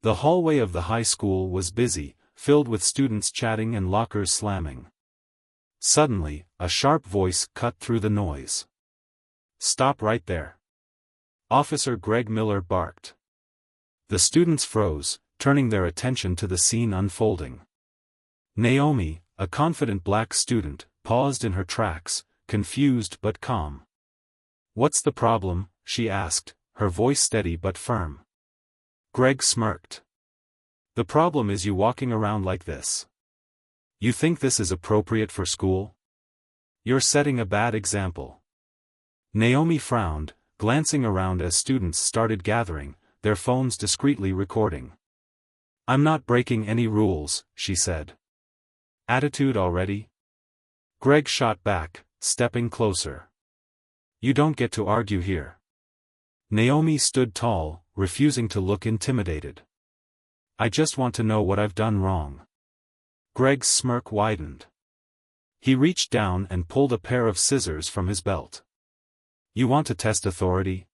The hallway of the high school was busy, filled with students chatting and lockers slamming. Suddenly, a sharp voice cut through the noise. "Stop right there!" Officer Greg Miller barked. The students froze, turning their attention to the scene unfolding. Naomi, a confident black student, paused in her tracks, confused but calm. "What's the problem?" she asked, her voice steady but firm. Greg smirked. "The problem is you walking around like this. You think this is appropriate for school? You're setting a bad example." Naomi frowned, glancing around as students started gathering, their phones discreetly recording. "I'm not breaking any rules," she said. "Attitude already?" Greg shot back, stepping closer. "You don't get to argue here." Naomi stood tall, refusing to look intimidated. "I just want to know what I've done wrong." Greg's smirk widened. He reached down and pulled a pair of scissors from his belt. "You want to test authority?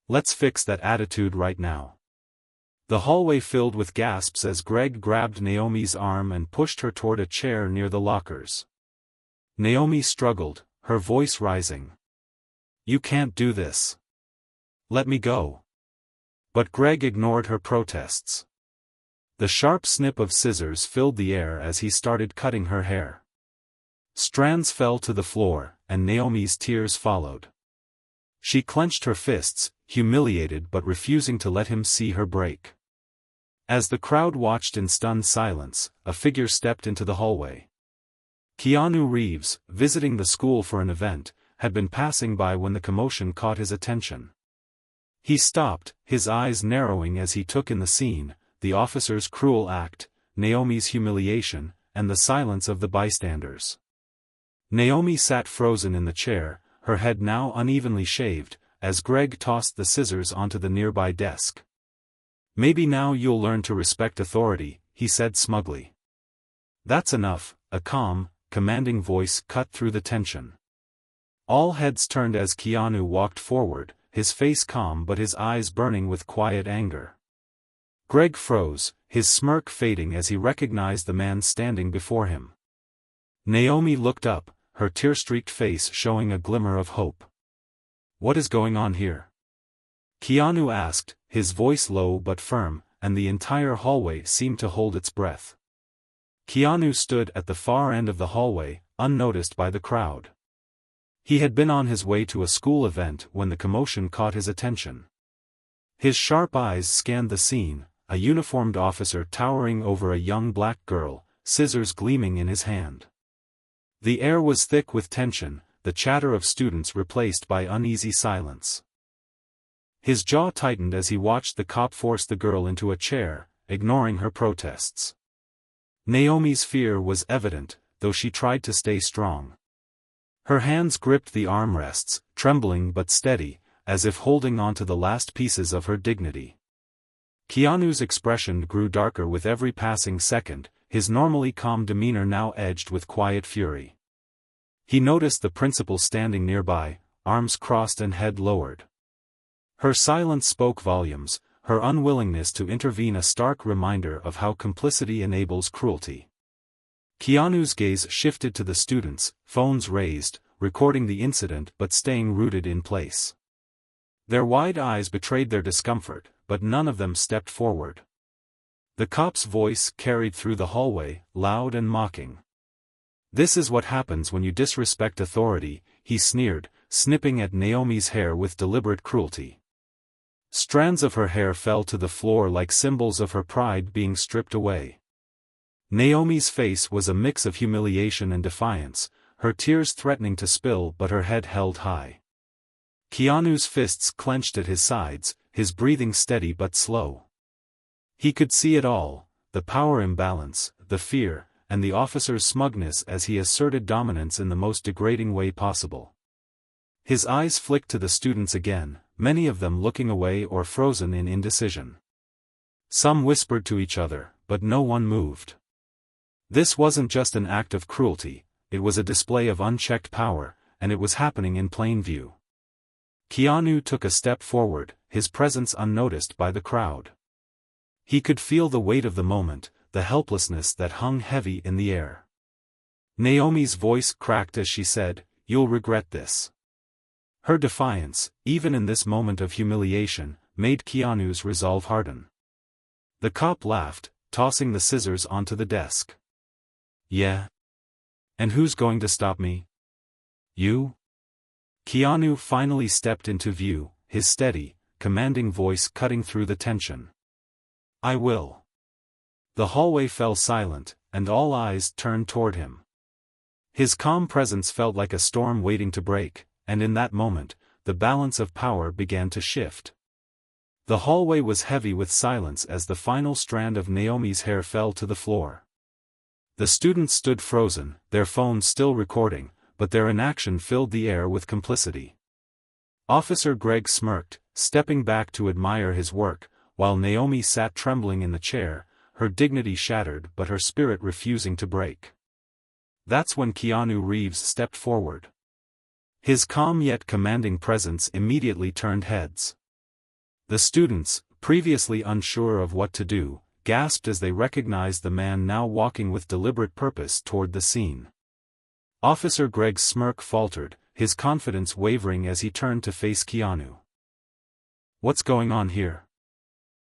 Let's fix that attitude right now." The hallway filled with gasps as Greg grabbed Naomi's arm and pushed her toward a chair near the lockers. Naomi struggled, her voice rising. "You can't do this. Let me go." But Greg ignored her protests. The sharp snip of scissors filled the air as he started cutting her hair. Strands fell to the floor, and Naomi's tears followed. She clenched her fists, humiliated but refusing to let him see her break. As the crowd watched in stunned silence, a figure stepped into the hallway. Keanu Reeves, visiting the school for an event, had been passing by when the commotion caught his attention. He stopped, his eyes narrowing as he took in the scene, the officer's cruel act, Naomi's humiliation, and the silence of the bystanders. Naomi sat frozen in the chair, her head now unevenly shaved, as Greg tossed the scissors onto the nearby desk. "Maybe now you'll learn to respect authority," he said smugly. "That's enough," a calm, commanding voice cut through the tension. All heads turned as Keanu walked forward, his face calm but his eyes burning with quiet anger. Greg froze, his smirk fading as he recognized the man standing before him. Naomi looked up, her tear-streaked face showing a glimmer of hope. "What is going on here?" Keanu asked, his voice low but firm, and the entire hallway seemed to hold its breath. Keanu stood at the far end of the hallway, unnoticed by the crowd. He had been on his way to a school event when the commotion caught his attention. His sharp eyes scanned the scene, a uniformed officer towering over a young black girl, scissors gleaming in his hand. The air was thick with tension, the chatter of students replaced by uneasy silence. His jaw tightened as he watched the cop force the girl into a chair, ignoring her protests. Naomi's fear was evident, though she tried to stay strong. Her hands gripped the armrests, trembling but steady, as if holding on to the last pieces of her dignity. Keanu's expression grew darker with every passing second, his normally calm demeanor now edged with quiet fury. He noticed the principal standing nearby, arms crossed and head lowered. Her silence spoke volumes, her unwillingness to intervene a stark reminder of how complicity enables cruelty. Keanu's gaze shifted to the students, phones raised, recording the incident but staying rooted in place. Their wide eyes betrayed their discomfort, but none of them stepped forward. The cop's voice carried through the hallway, loud and mocking. "This is what happens when you disrespect authority," he sneered, snipping at Naomi's hair with deliberate cruelty. Strands of her hair fell to the floor like symbols of her pride being stripped away. Naomi's face was a mix of humiliation and defiance, her tears threatening to spill but her head held high. Keanu's fists clenched at his sides, his breathing steady but slow. He could see it all, the power imbalance, the fear, and the officer's smugness as he asserted dominance in the most degrading way possible. His eyes flicked to the students again, many of them looking away or frozen in indecision. Some whispered to each other, but no one moved. This wasn't just an act of cruelty, it was a display of unchecked power, and it was happening in plain view. Keanu took a step forward, his presence unnoticed by the crowd. He could feel the weight of the moment, the helplessness that hung heavy in the air. Naomi's voice cracked as she said, "You'll regret this." Her defiance, even in this moment of humiliation, made Keanu's resolve harden. The cop laughed, tossing the scissors onto the desk. "Yeah? And who's going to stop me? You?" Keanu finally stepped into view, his steady, commanding voice cutting through the tension. "I will." The hallway fell silent, and all eyes turned toward him. His calm presence felt like a storm waiting to break, and in that moment, the balance of power began to shift. The hallway was heavy with silence as the final strand of Naomi's hair fell to the floor. The students stood frozen, their phones still recording, but their inaction filled the air with complicity. Officer Greg smirked, stepping back to admire his work, while Naomi sat trembling in the chair, her dignity shattered but her spirit refusing to break. That's when Keanu Reeves stepped forward. His calm yet commanding presence immediately turned heads. The students, previously unsure of what to do, gasped as they recognized the man now walking with deliberate purpose toward the scene. Officer Greg's smirk faltered, his confidence wavering as he turned to face Keanu. "What's going on here?"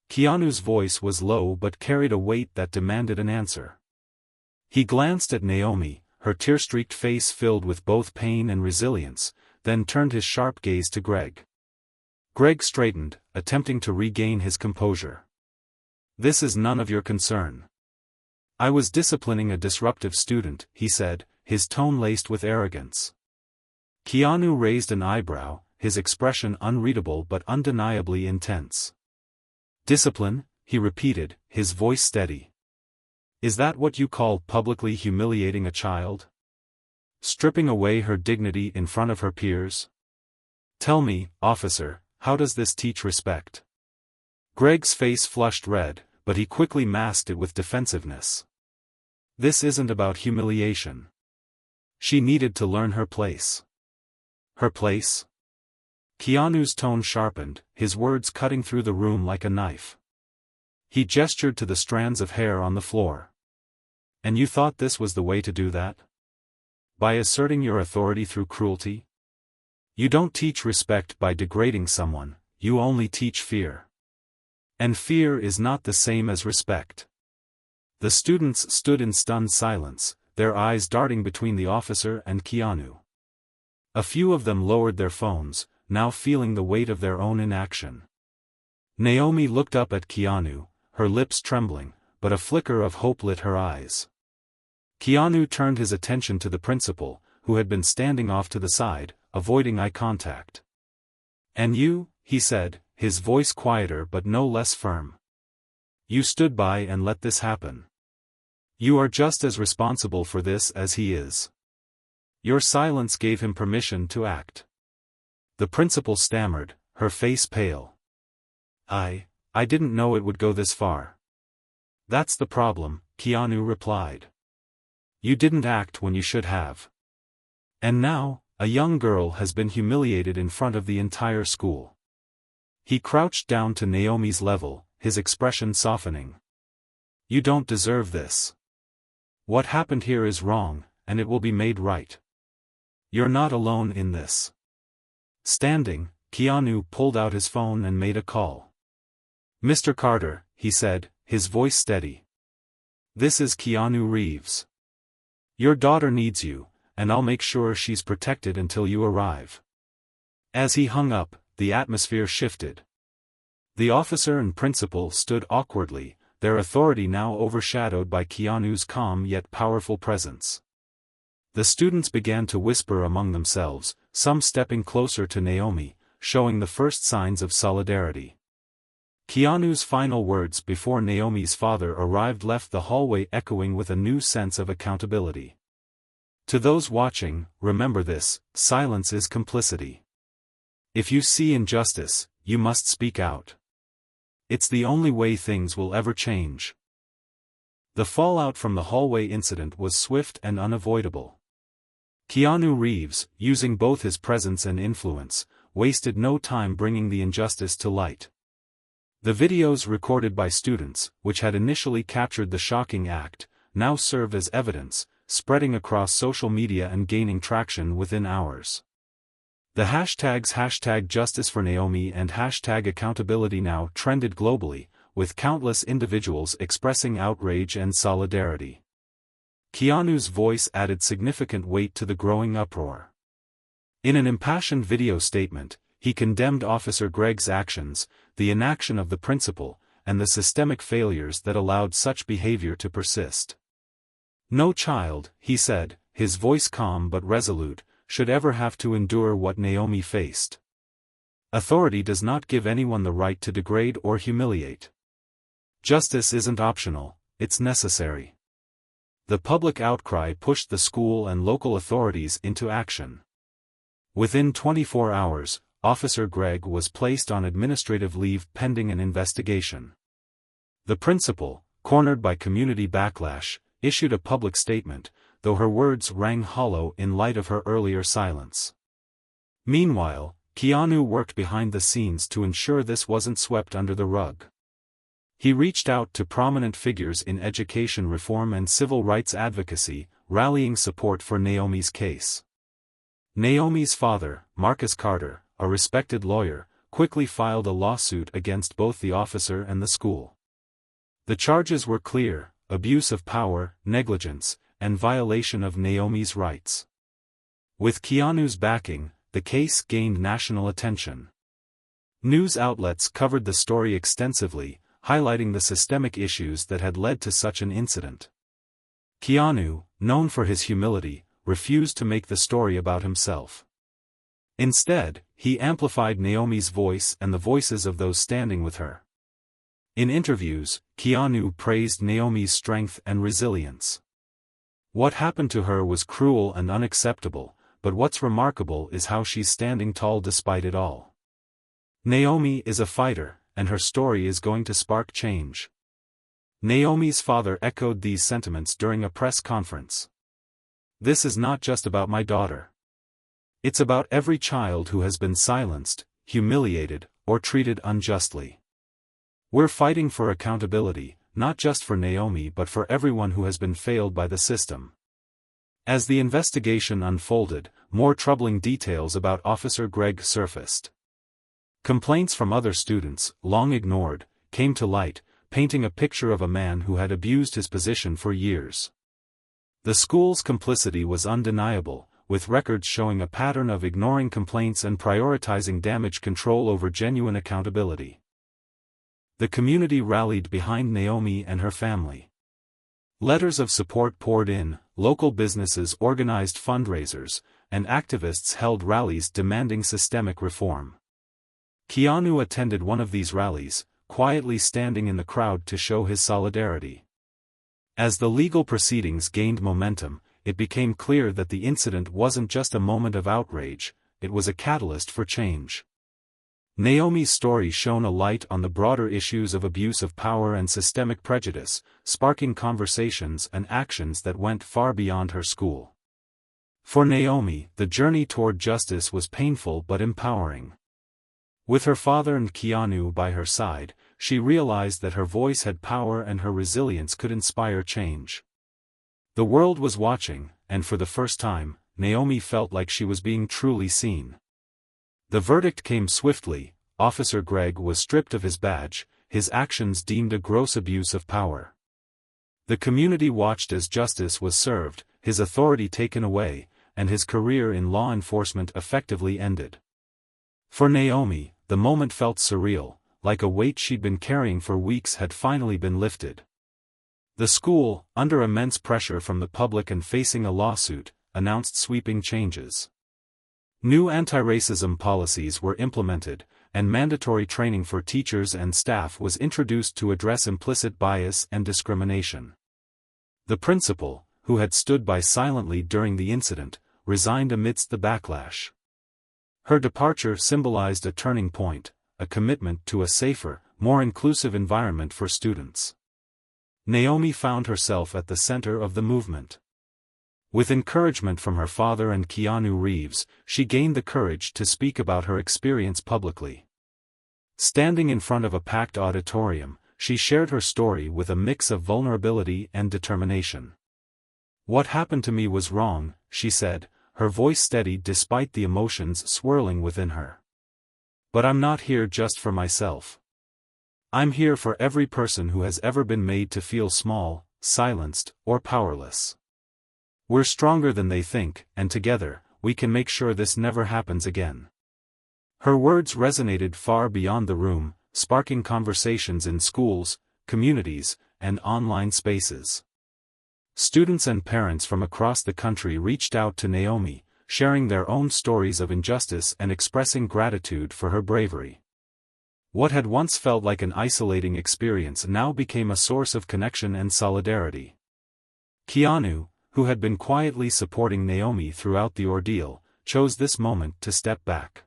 Keanu's voice was low but carried a weight that demanded an answer. He glanced at Naomi, her tear-streaked face filled with both pain and resilience, then turned his sharp gaze to Greg. Greg straightened, attempting to regain his composure. "This is none of your concern." "I was disciplining a disruptive student," he said, his tone laced with arrogance. Keanu raised an eyebrow, his expression unreadable but undeniably intense. "Discipline," he repeated, his voice steady. "Is that what you call publicly humiliating a child? Stripping away her dignity in front of her peers? Tell me, officer, how does this teach respect?" Greg's face flushed red, but he quickly masked it with defensiveness. "This isn't about humiliation. She needed to learn her place." "Her place?" Keanu's tone sharpened, his words cutting through the room like a knife. He gestured to the strands of hair on the floor. "And you thought this was the way to do that? By asserting your authority through cruelty? You don't teach respect by degrading someone, you only teach fear. And fear is not the same as respect." The students stood in stunned silence, their eyes darting between the officer and Keanu. A few of them lowered their phones, now feeling the weight of their own inaction. Naomi looked up at Keanu, her lips trembling, but a flicker of hope lit her eyes. Keanu turned his attention to the principal, who had been standing off to the side, avoiding eye contact. "And you," he said, his voice quieter but no less firm. "You stood by and let this happen. You are just as responsible for this as he is. Your silence gave him permission to act." The principal stammered, her face pale. I didn't know it would go this far." "That's the problem," Keanu replied. "You didn't act when you should have. And now, a young girl has been humiliated in front of the entire school." He crouched down to Naomi's level, his expression softening. "You don't deserve this. What happened here is wrong, and it will be made right. You're not alone in this." Standing, Keanu pulled out his phone and made a call. "Mr. Carter," he said, his voice steady. "This is Keanu Reeves. Your daughter needs you, and I'll make sure she's protected until you arrive." As he hung up, the atmosphere shifted. The officer and principal stood awkwardly, their authority now overshadowed by Keanu's calm yet powerful presence. The students began to whisper among themselves, some stepping closer to Naomi, showing the first signs of solidarity. Keanu's final words before Naomi's father arrived left the hallway echoing with a new sense of accountability. To those watching, remember this: silence is complicity. If you see injustice, you must speak out. It's the only way things will ever change. The fallout from the hallway incident was swift and unavoidable. Keanu Reeves, using both his presence and influence, wasted no time bringing the injustice to light. The videos recorded by students, which had initially captured the shocking act, now served as evidence, spreading across social media and gaining traction within hours. The hashtags #JusticeForNaomi and #AccountabilityNow trended globally, with countless individuals expressing outrage and solidarity. Keanu's voice added significant weight to the growing uproar. In an impassioned video statement, he condemned Officer Greg's actions, the inaction of the principal, and the systemic failures that allowed such behavior to persist. "No child," he said, his voice calm but resolute, "should ever have to endure what Naomi faced. Authority does not give anyone the right to degrade or humiliate. Justice isn't optional, it's necessary." The public outcry pushed the school and local authorities into action. Within 24 hours, Officer Greg was placed on administrative leave pending an investigation. The principal, cornered by community backlash, issued a public statement, though her words rang hollow in light of her earlier silence. Meanwhile, Keanu worked behind the scenes to ensure this wasn't swept under the rug. He reached out to prominent figures in education reform and civil rights advocacy, rallying support for Naomi's case. Naomi's father, Marcus Carter, a respected lawyer, quickly filed a lawsuit against both the officer and the school. The charges were clear: abuse of power, negligence, and violation of Naomi's rights. With Keanu's backing, the case gained national attention. News outlets covered the story extensively, highlighting the systemic issues that had led to such an incident. Keanu, known for his humility, refused to make the story about himself. Instead, he amplified Naomi's voice and the voices of those standing with her. In interviews, Keanu praised Naomi's strength and resilience. "What happened to her was cruel and unacceptable, but what's remarkable is how she's standing tall despite it all. Naomi is a fighter, and her story is going to spark change." Naomi's father echoed these sentiments during a press conference. "This is not just about my daughter. It's about every child who has been silenced, humiliated, or treated unjustly. We're fighting for accountability, not just for Naomi but for everyone who has been failed by the system." As the investigation unfolded, more troubling details about Officer Greg surfaced. Complaints from other students, long ignored, came to light, painting a picture of a man who had abused his position for years. The school's complicity was undeniable, with records showing a pattern of ignoring complaints and prioritizing damage control over genuine accountability. The community rallied behind Naomi and her family. Letters of support poured in, local businesses organized fundraisers, and activists held rallies demanding systemic reform. Keanu attended one of these rallies, quietly standing in the crowd to show his solidarity. As the legal proceedings gained momentum, it became clear that the incident wasn't just a moment of outrage, it was a catalyst for change. Naomi's story shone a light on the broader issues of abuse of power and systemic prejudice, sparking conversations and actions that went far beyond her school. For Naomi, the journey toward justice was painful but empowering. With her father and Keanu by her side, she realized that her voice had power and her resilience could inspire change. The world was watching, and for the first time, Naomi felt like she was being truly seen. The verdict came swiftly: Officer Greg was stripped of his badge, his actions deemed a gross abuse of power. The community watched as justice was served, his authority taken away, and his career in law enforcement effectively ended. For Naomi, the moment felt surreal, like a weight she'd been carrying for weeks had finally been lifted. The school, under immense pressure from the public and facing a lawsuit, announced sweeping changes. New anti-racism policies were implemented, and mandatory training for teachers and staff was introduced to address implicit bias and discrimination. The principal, who had stood by silently during the incident, resigned amidst the backlash. Her departure symbolized a turning point, a commitment to a safer, more inclusive environment for students. Naomi found herself at the center of the movement. With encouragement from her father and Keanu Reeves, she gained the courage to speak about her experience publicly. Standing in front of a packed auditorium, she shared her story with a mix of vulnerability and determination. "What happened to me was wrong," she said, her voice steady despite the emotions swirling within her. "But I'm not here just for myself. I'm here for every person who has ever been made to feel small, silenced, or powerless. We're stronger than they think, and together, we can make sure this never happens again." Her words resonated far beyond the room, sparking conversations in schools, communities, and online spaces. Students and parents from across the country reached out to Naomi, sharing their own stories of injustice and expressing gratitude for her bravery. What had once felt like an isolating experience now became a source of connection and solidarity. Keanu, who had been quietly supporting Naomi throughout the ordeal, chose this moment to step back.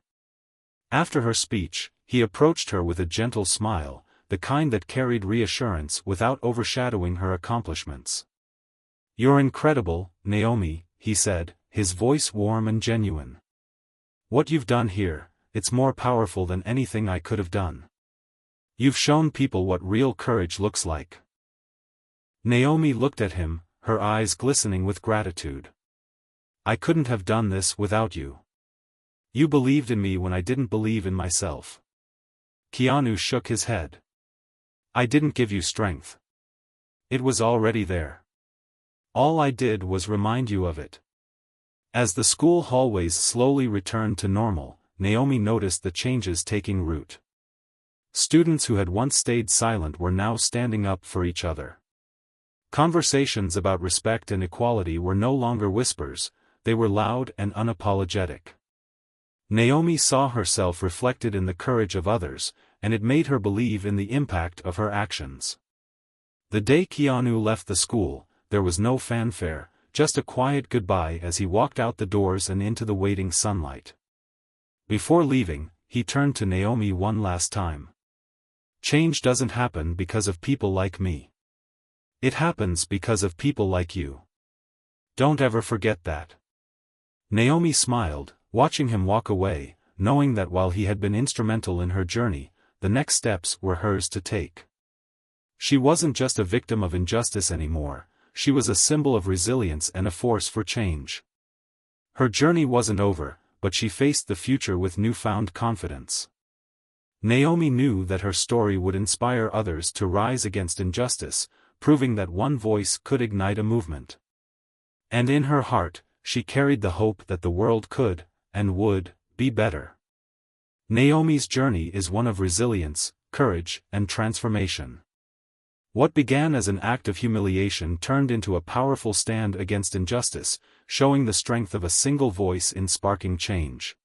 After her speech, he approached her with a gentle smile, the kind that carried reassurance without overshadowing her accomplishments. "You're incredible, Naomi," he said, his voice warm and genuine. "What you've done here, it's more powerful than anything I could have done. You've shown people what real courage looks like." Naomi looked at him, her eyes glistening with gratitude. "I couldn't have done this without you. You believed in me when I didn't believe in myself." Keanu shook his head. "I didn't give you strength. It was already there. All I did was remind you of it." As the school hallways slowly returned to normal, Naomi noticed the changes taking root. Students who had once stayed silent were now standing up for each other. Conversations about respect and equality were no longer whispers, they were loud and unapologetic. Naomi saw herself reflected in the courage of others, and it made her believe in the impact of her actions. The day Keanu left the school, there was no fanfare, just a quiet goodbye as he walked out the doors and into the waiting sunlight. Before leaving, he turned to Naomi one last time. "Change doesn't happen because of people like me. It happens because of people like you. Don't ever forget that." Naomi smiled, watching him walk away, knowing that while he had been instrumental in her journey, the next steps were hers to take. She wasn't just a victim of injustice anymore, she was a symbol of resilience and a force for change. Her journey wasn't over, but she faced the future with newfound confidence. Naomi knew that her story would inspire others to rise against injustice, proving that one voice could ignite a movement. And in her heart, she carried the hope that the world could, and would, be better. Naomi's journey is one of resilience, courage, and transformation. What began as an act of humiliation turned into a powerful stand against injustice, showing the strength of a single voice in sparking change.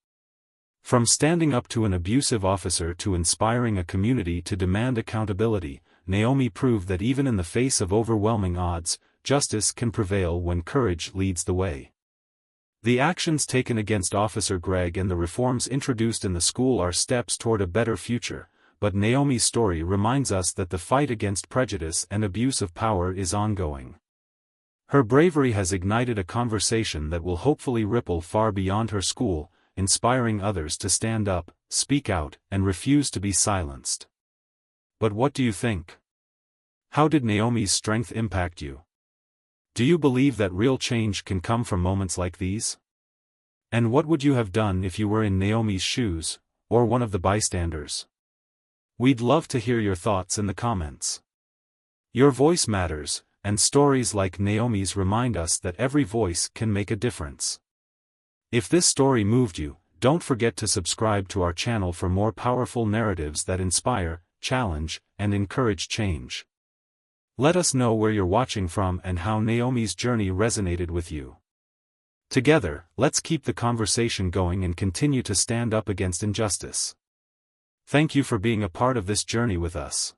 From standing up to an abusive officer to inspiring a community to demand accountability, Naomi proved that even in the face of overwhelming odds, justice can prevail when courage leads the way. The actions taken against Officer Greg and the reforms introduced in the school are steps toward a better future, but Naomi's story reminds us that the fight against prejudice and abuse of power is ongoing. Her bravery has ignited a conversation that will hopefully ripple far beyond her school, inspiring others to stand up, speak out, and refuse to be silenced. But what do you think? How did Naomi's strength impact you? Do you believe that real change can come from moments like these? And what would you have done if you were in Naomi's shoes, or one of the bystanders? We'd love to hear your thoughts in the comments. Your voice matters, and stories like Naomi's remind us that every voice can make a difference. If this story moved you, don't forget to subscribe to our channel for more powerful narratives that inspire, challenge, and encourage change. Let us know where you're watching from and how Naomi's journey resonated with you. Together, let's keep the conversation going and continue to stand up against injustice. Thank you for being a part of this journey with us.